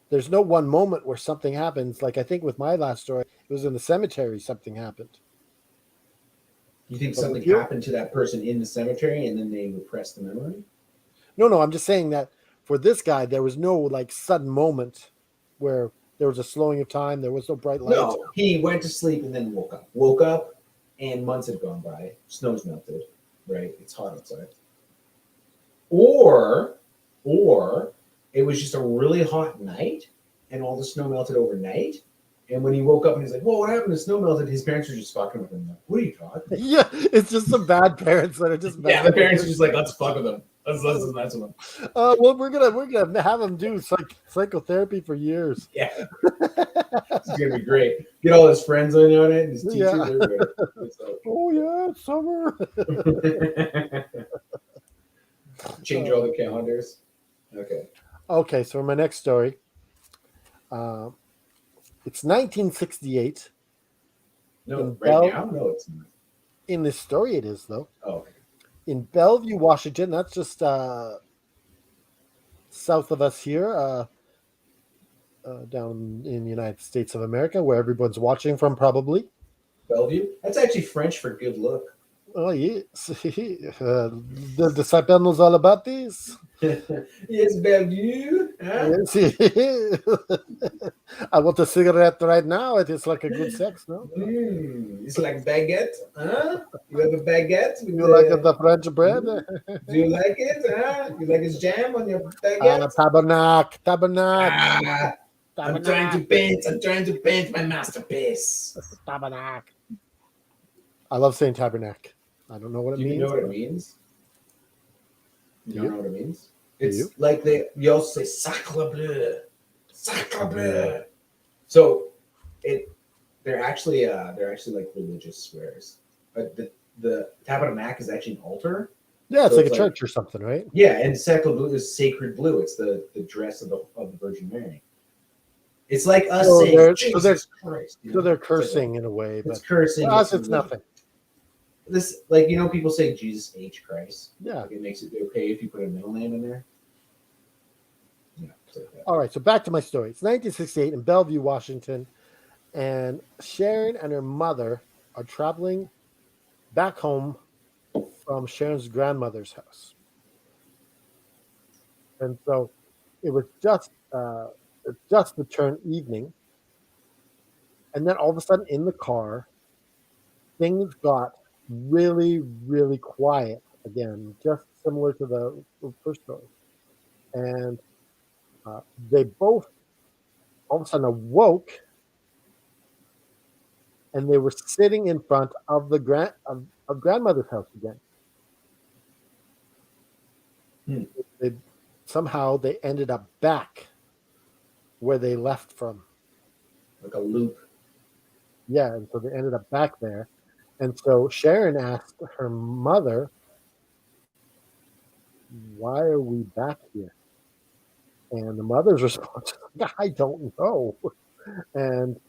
there's no one moment where something happens. Like, I think with my last story, it was in the cemetery, something happened. You think But something with you- happened to that person in the cemetery, and then they repressed the memory? No, I'm just saying that for this guy, there was no, like, sudden moment where there was a slowing of time. There was no bright lights. No, he went to sleep and then woke up. Woke up, and months had gone by. Snow's melted, right? It's hot outside. Or it was just a really hot night, and all the snow melted overnight. And when he woke up and he's like, "Whoa, what happened? The snow melted." His parents were just fucking with him. Like, what are you talking about? Yeah, it's just some bad parents that are just Yeah, the parents are just like, "Let's fuck with him. Let's mess with him." well, we're gonna have him do psychotherapy for years. Yeah, it's gonna be great. Get all his friends on it, and his teachers. Yeah. Everybody. Oh yeah, it's summer. Change all the calendars. Okay. Okay, so my next story. It's 1968. No, In right Bell- now? No, it's not. In this story, it is though. Oh, okay. In Bellevue, Washington. That's just south of us here, down in the United States of America, where everyone's watching from, probably. Bellevue? That's actually French for good look. Oh yes, the disciple knows all about this. Yes, Bellevue. Huh? Yes. I want a cigarette right now. It is like a good sex, no? It's like baguette, huh? You have a baguette? With You like the French bread? Do you like it, huh? You like his jam on your baguette? Tabernacle. I'm trying to paint. I'm trying to paint my masterpiece. Tabernacle. I love saying tabernacle. I don't know what it Do you means. know what it means? You don't know what it means? It's you? like you also say sacre bleu. Sacre bleu. So they're actually like religious swears. But the tabernacle is actually an altar. Yeah, it's So like it's a church or something, right? Yeah, and sacre bleu is sacred blue. It's the dress of the Virgin Mary. It's like us So saying they're- Jesus Christ. So they're cursing in a way, It's but cursing. for us, it's it's nothing. This, like, people say Jesus H Christ. Yeah. Like, it makes it okay if you put a middle name in there. Yeah, it's like that. All right, so back to my story. It's 1968 in Bellevue, Washington, and Sharon and her mother are traveling back home from Sharon's grandmother's house. And so it was just the turn evening. And then all of a sudden in the car, things got really, really quiet again, just similar to the first story. And they both all of a sudden awoke, and they were sitting in front of the grandmother's house again. Somehow they ended up back where they left from. Like a loop. Yeah, and so they ended up back there. And so Sharon asked her mother, "Why are we back here?" And the mother's response, "I don't know." And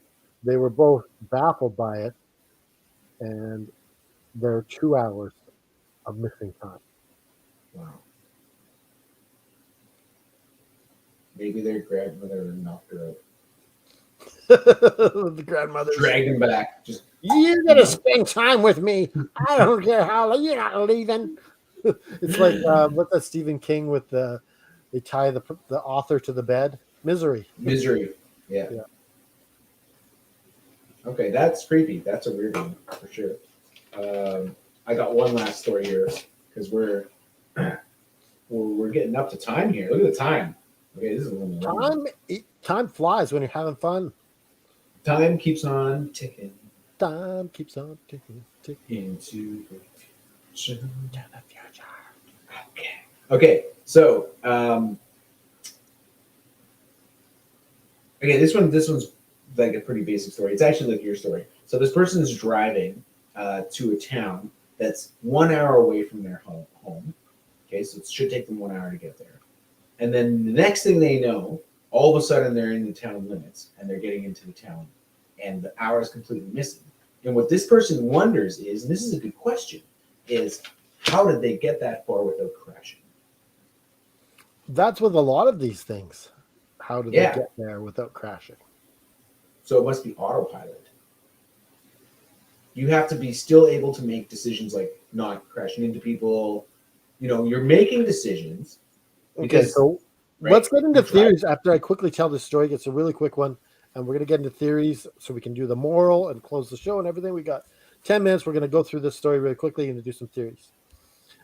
they were both baffled by it. And there are 2 hours of missing time. Wow. Maybe their grandmother knocked her out. The grandmother Dragged him back. Just "You gotta spend time with me. I don't care how long. You're not leaving." It's like what's that Stephen King with they tie the author to the bed. Misery. misery. Yeah. Yeah. Okay, that's creepy. That's a weird one for sure. I got one last story here because we're getting up to time here. Look at the time. Okay, this is a little long. Time flies when you're having fun. Time keeps on ticking Time keeps on ticking. into the future. Okay. So, this one's like a pretty basic story. It's actually like your story. So this person is driving to a town that's 1 hour away from their home. Okay, so it should take them 1 hour to get there. And then the next thing they know, all of a sudden they're in the town limits and they're getting into the town, and the hour is completely missing. And what this person wonders is, and this is a good question, is how did they get that far without crashing? That's with a lot of these things. How do they Yeah. get there without crashing? So it must be autopilot. You have to be still able to make decisions like not crashing into people. You know, you're making decisions. Okay, Because, so right, let's get into you're driving. theories after I quickly tell this story. It's a really quick one, and we're going to get into theories so we can do the moral and close the show and everything. We got 10 minutes. We're going to go through this story really quickly and do some theories.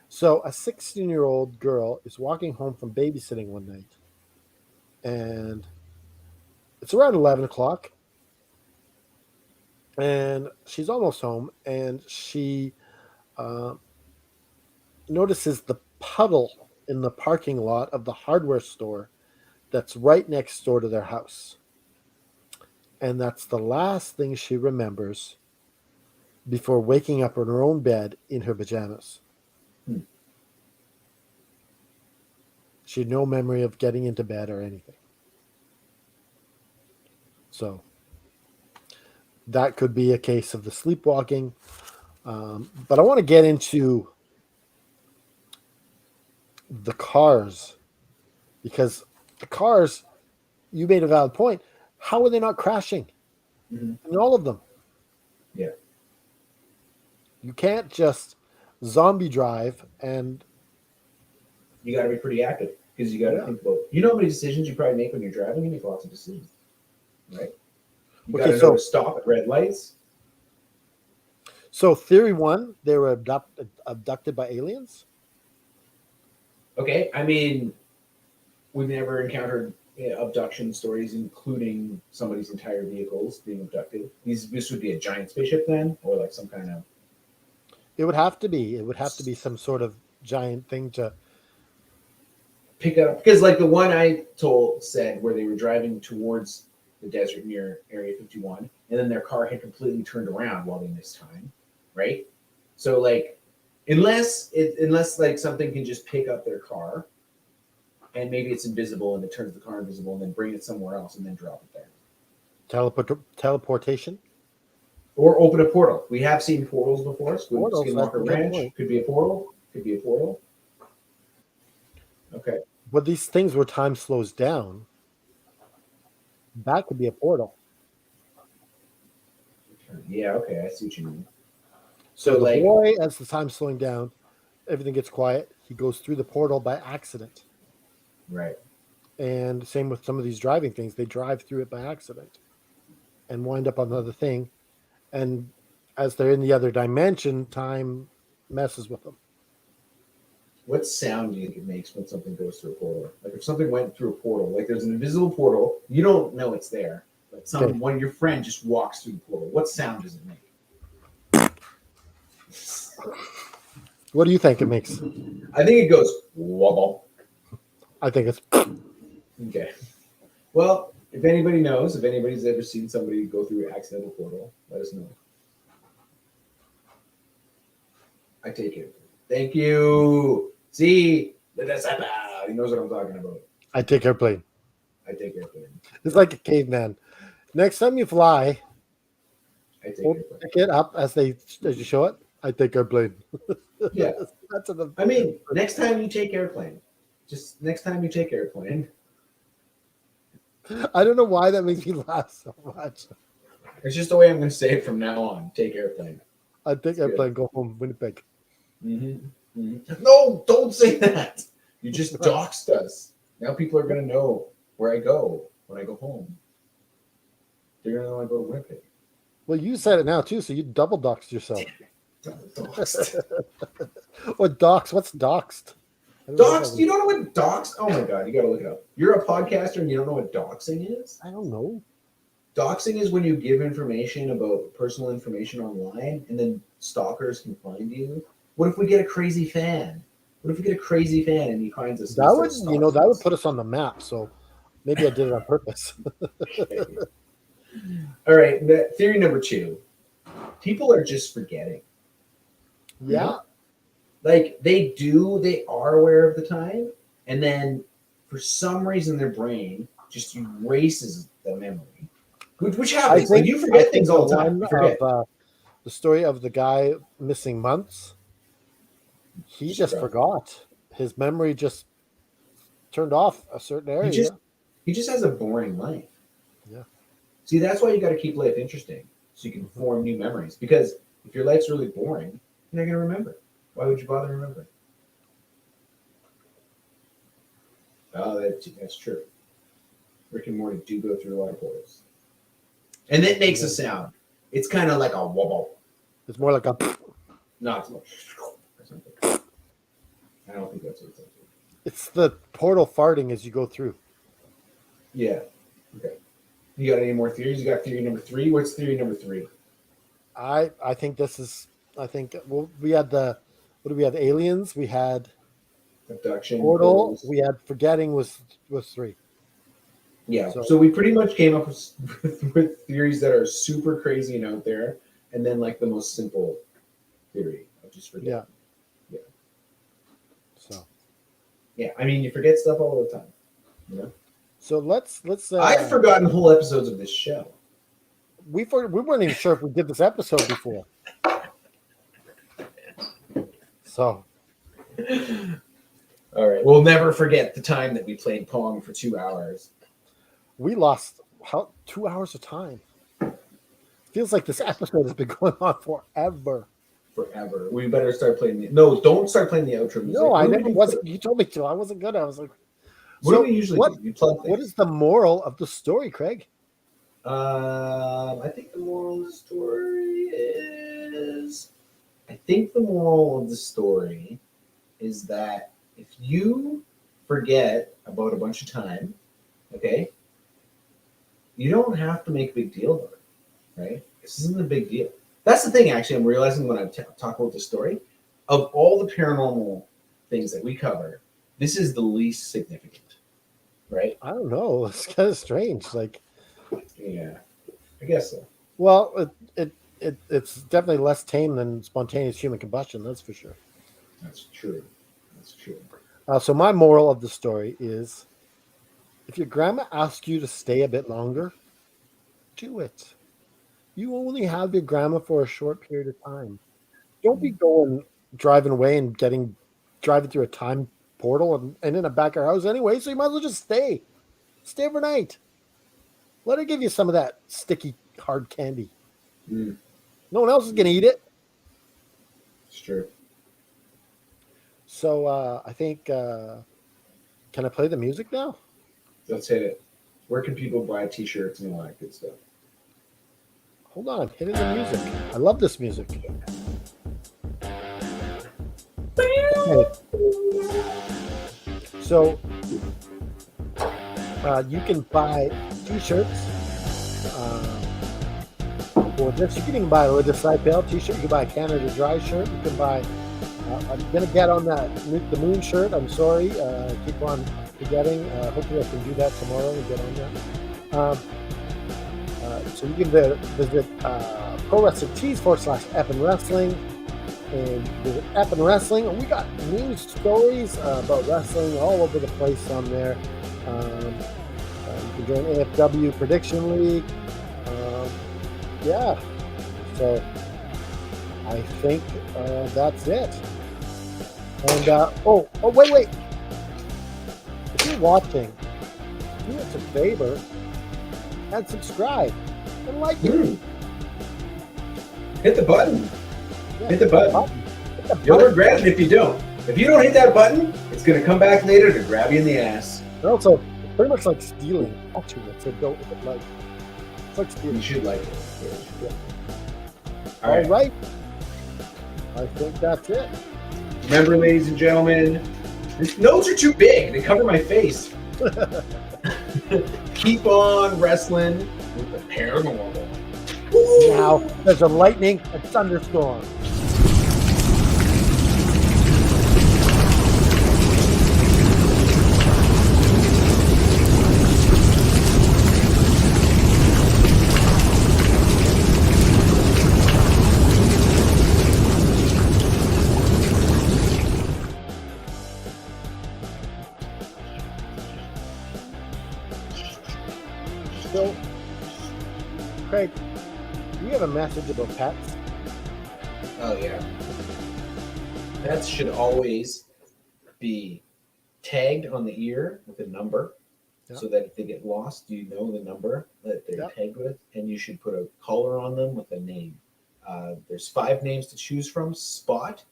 So, a 16-year-old girl is walking home from babysitting one night, and it's around 11 o'clock, and she's almost home, and she uh, notices the puddle in the parking lot of the hardware store that's right next door to their house. And that's the last thing she remembers before waking up in her own bed in her pajamas. Hmm. She had no memory of getting into bed or anything. So that could be a case of the sleepwalking. But I want to get into the cars, because the cars, you made a valid point. How are they not crashing? Mhm. In all of them. Yeah. You can't just zombie drive and You got to be pretty active because you got to think about, you know how many decisions you probably make when you're driving? You make lots of decisions, right? You Okay, got to so- know to stop at red lights. So theory one, they were abducted by aliens. Okay, I mean, we've never encountered abduction stories, including somebody's entire vehicles being abducted. This would be a giant spaceship then, or like some kind of. It would have to be. It would have to be some sort of giant thing to. Pick up, because like the one I said where they were driving towards the desert near Area 51, and then their car had completely turned around while they missed time, right? So like, unless like something can just pick up their car, and maybe it's invisible and it turns the car invisible and then bring it somewhere else and then drop it there, Teleportation. or open a portal. We have seen portals before. Portals, that's a Skinwalker good Ranch point. could be a portal. Could be a portal. Okay. But these things where time slows down, that could be a portal. Yeah. Okay. I see what you mean. So So the like, boy, as the time's slowing down, everything gets quiet. He goes through the portal by accident. right. And same with some of these driving things. They drive through it by accident and wind up on another thing. And as they're in the other dimension, time messes with them. What sound do you think it makes when something goes through a portal? Like if something went through a portal, like there's an invisible portal, you don't know it's there, but one of your friend just walks through the portal. What sound does it make? What do you think it makes? I think it goes wobble. I think it's Okay. Well, if anybody knows, if anybody's ever seen somebody go through an accidental portal, let us know. I take it. Thank you. See, he knows what I'm talking about. I take airplane. I take airplane. It's like a caveman. Next time you fly, I take hold airplane. the ticket up as you show it. I take airplane. Yeah. That's an, I mean, next time you take airplane, I don't know why that makes me laugh so much. it's just the way I'm going to say it from now on. Take airplane. I take airplane, go home, Winnipeg. Mm-hmm. Mm-hmm. No, don't say that. You just doxed us. Now people are going to know where I go when I go home. They're going to know I go to Winnipeg. Well, you said it now too, so you double doxed yourself. Doxed. Or dox? What's doxed? Doxed? You don't know what doxed? Oh my God, you got to look it up. You're a podcaster and you don't know what doxing is? I don't know. Doxing is when you give information about personal information online and then stalkers can find you. What if we get a crazy fan? What if we get a crazy fan and he finds us? That would put us on the map. So maybe I did it on purpose. All right, theory number 2. People are just forgetting. Yeah. You know? Like they are aware of the time, and then for some reason their brain just erases the memory. Which happens. Like you forget things all the time. You forget. the story of the guy missing months. He just forgot. His memory just turned off a certain He area. just has a boring life. Yeah. See, that's why you got to keep life interesting, so you can form new memories. Because if your life's really boring, you're not gonna remember. Why would you bother remembering? Oh, that's true. Rick and Morty do go through a lot of portals, and it makes a sound. It's kind of like a wobble. It's more like a. Not so much. I don't think that's what it's like. It's the portal farting as you go through. Yeah. Okay. You got any more theories? You got theory number 3? What's theory number 3? I think this is. I think we had the. What do we have? Aliens. We had Abduction. portal. Portals. We had forgetting was 3. Yeah. So we pretty much came up with theories that are super crazy and out there, and then like the most simple theory of just forgetting. Yeah. Yeah. So. Yeah. I mean, you forget stuff all the time. You know. So let's. I've forgotten whole episodes of this show. We weren't even sure if we did this episode before. So. All right. We'll never forget the time that we played Pong for 2 hours. We lost 2 hours of time. Feels like this episode has been going on forever. Forever. We better start playing don't start playing the outro music. No, I never was. You told me to. I wasn't good. I was like, what do we usually do? You plug things. What is the moral of the story, Craig? I think the moral of the story is that if you forget about a bunch of time, okay, you don't have to make a big deal about it, right? This isn't a big deal. That's the thing, actually, I'm realizing when I talk about the story. Of all the paranormal things that we cover, this is the least significant, right? I don't know. It's kind of strange. Like, yeah, I guess so. Well, it's definitely less tame than spontaneous human combustion. That's for sure. That's true. So my moral of the story is, if your grandma asks you to stay a bit longer, do it. You only have your grandma for a short period of time. Don't be driving away and driving through a time portal and in the back of our house anyway, so you might as well just stay. Stay overnight. Let her give you some of that sticky, hard candy. Mm. No one else is going to eat it. It's true. So I think, can I play the music now? Let's hit it. Where can people buy T-shirts and all that good stuff? Hold on, I'm hitting the music. I love this music. Okay. So you can buy T-shirts for this. You can even buy a Religious Pale T-shirt. You can buy a Canada Dry shirt. You can buy. I'm gonna get on that the Moon shirt. I'm sorry. Keep on forgetting. Hopefully, I can do that tomorrow and get on that. So you can visit Pro Wrestling Tees /Eppin Wrestling and visit Eppin Wrestling. We got news stories about wrestling all over the place on there. You can join AFW Prediction League. Yeah. So I think that's it. And wait. If you're watching, do us a favor and subscribe and like it. Hit the button. Yeah, hit the button. Hit the You'll button. regret it if you don't. If you don't hit that button, it's going to come back later to grab you in the ass. And also, it's pretty much like stealing. Actually, so don't like. It's like stealing. You should like it. Yeah. All right. I think that's it. Remember, ladies and gentlemen, these notes are too big. They cover my face. Keep on wrestling with the paranormal. Now, there's a lightning and thunderstorm. So, Craig, do you have a message about pets? Oh yeah. Pets should always be tagged on the ear with a number, Yeah. so that if they get lost, you know the number that they're Yeah. tagged with, and you should put a collar on them with a name. There's 5 names to choose from: Spot,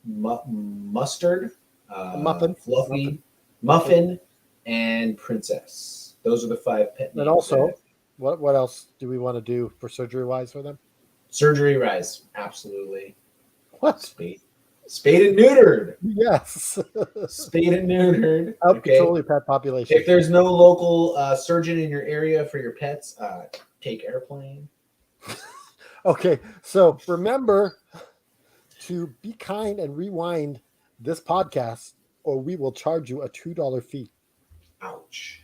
Mustard, Muffin. Fluffy, Muffin, and Princess. Those are the 5 pet names. And also, that- what else do we want to do for surgery wise for them? Surgery rise, absolutely. What? Spade and neutered. Yes. Spade and neutered. Help Okay. control your pet population. If there's no local surgeon in your area for your pets, take airplane. Okay, so remember to be kind and rewind this podcast, or we will charge you a $2 fee. Ouch.